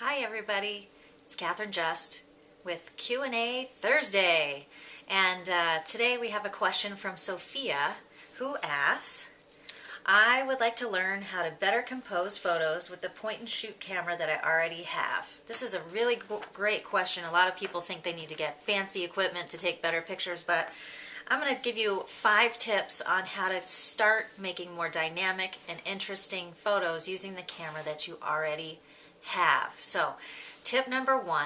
Hi everybody, it's Catherine Just with Q&A Thursday, and today we have a question from Sophia who asks, I would like to learn how to better compose photos with the point-and-shoot camera that I already have. This is a really great question. A lot of people think they need to get fancy equipment to take better pictures, but I'm going to give you 5 tips on how to start making more dynamic and interesting photos using the camera that you already have. So tip number 1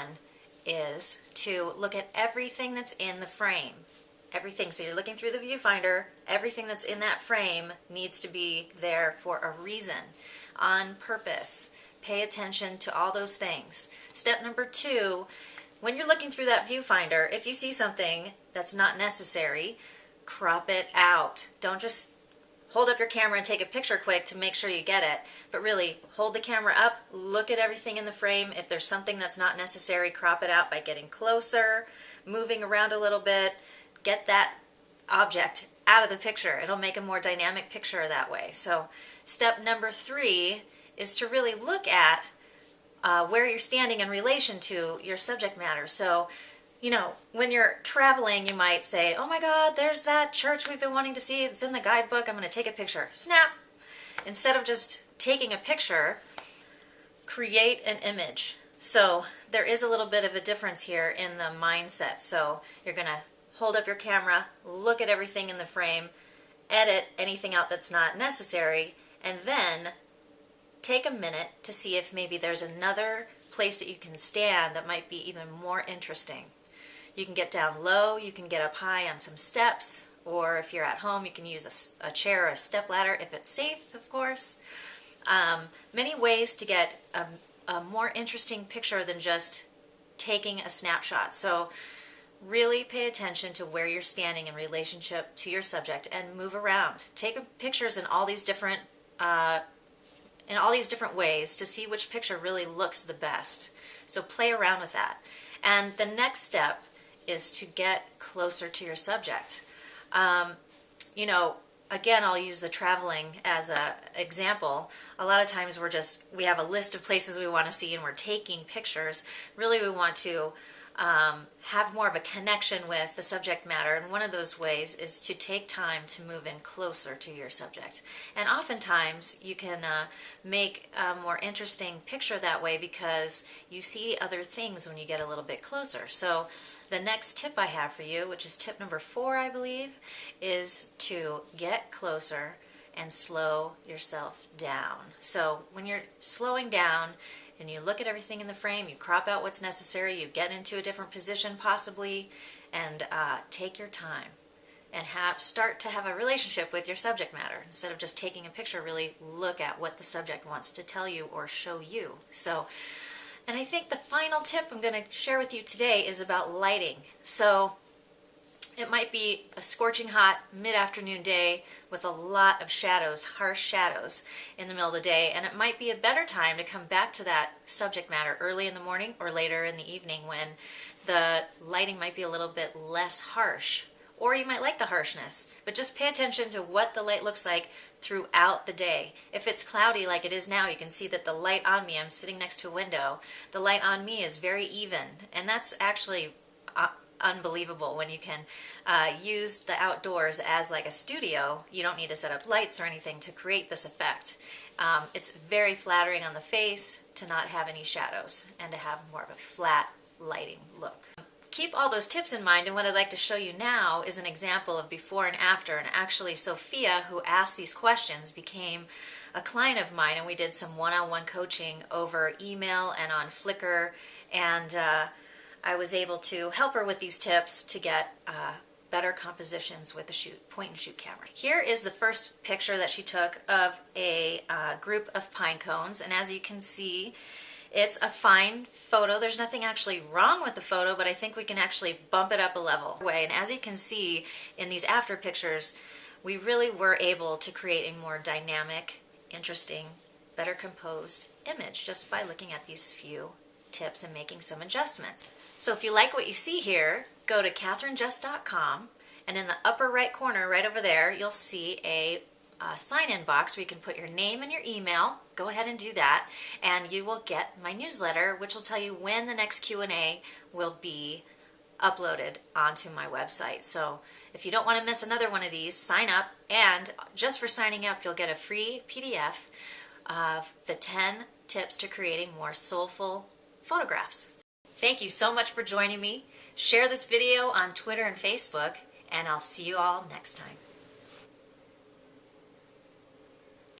is to look at everything that's in the frame. Everything. So you're looking through the viewfinder, everything that's in that frame needs to be there for a reason, on purpose. Pay attention to all those things. Step number 2, when you're looking through that viewfinder, if you see something that's not necessary, crop it out. Don't just hold up your camera and take a picture quick to make sure you get it, but really hold the camera up, look at everything in the frame. If there's something that's not necessary, crop it out by getting closer, moving around a little bit. Get that object out of the picture. It'll make a more dynamic picture that way. So step number 3 is to really look at where you're standing in relation to your subject matter. So, you know, when you're traveling, you might say, oh my God, there's that church we've been wanting to see. It's in the guidebook. I'm going to take a picture. Snap! Instead of just taking a picture, create an image. So there is a little bit of a difference here in the mindset. So you're going to hold up your camera, look at everything in the frame, edit anything out that's not necessary, and then take a minute to see if maybe there's another place that you can stand that might be even more interesting. You can get down low, you can get up high on some steps, or if you're at home you can use a chair or a stepladder if it's safe, of course. Many ways to get a more interesting picture than just taking a snapshot. So really pay attention to where you're standing in relationship to your subject and move around. Take pictures in all these different ways to see which picture really looks the best. So play around with that. And the next step is to get closer to your subject. You know, again, I'll use the traveling as an example. A lot of times we have a list of places we want to see and we're taking pictures. Really we want to have more of a connection with the subject matter, and one of those ways is to take time to move in closer to your subject. And oftentimes you can make a more interesting picture that way because you see other things when you get a little bit closer. So the next tip I have for you, which is tip number 4 I believe, is to get closer and slow yourself down. So when you're slowing down and you look at everything in the frame, you crop out what's necessary, you get into a different position possibly, and take your time and start to have a relationship with your subject matter. Instead of just taking a picture, really look at what the subject wants to tell you or show you. So, and I think the final tip I'm going to share with you today is about lighting. So it might be a scorching hot mid-afternoon day with a lot of shadows, harsh shadows in the middle of the day, and it might be a better time to come back to that subject matter early in the morning or later in the evening when the lighting might be a little bit less harsh. Or you might like the harshness, but just pay attention to what the light looks like throughout the day. If it's cloudy like it is now, you can see that the light on me, I'm sitting next to a window, the light on me is very even, and that's actually unbelievable when you can use the outdoors as like a studio. You don't need to set up lights or anything to create this effect. It's very flattering on the face to not have any shadows and to have more of a flat lighting look. Keep all those tips in mind, and what I'd like to show you now is an example of before and after. And actually Sophia, who asked these questions, became a client of mine, and we did some one-on-one coaching over email and on Flickr, and I was able to help her with these tips to get better compositions with the point-and-shoot camera. Here is the first picture that she took of a group of pine cones, and as you can see, it's a fine photo. There's nothing actually wrong with the photo, but I think we can actually bump it up a level. And as you can see in these after pictures, we really were able to create a more dynamic, interesting, better composed image just by looking at these few tips and making some adjustments. So if you like what you see here, go to catherinejust.com, and in the upper right corner right over there you'll see a sign-in box where you can put your name and your email. Go ahead and do that, and you will get my newsletter, which will tell you when the next Q&A will be uploaded onto my website. So if you don't want to miss another one of these, sign up, and just for signing up, you'll get a free PDF of the 10 tips to creating more soulful photographs. Thank you so much for joining me. Share this video on Twitter and Facebook, and I'll see you all next time.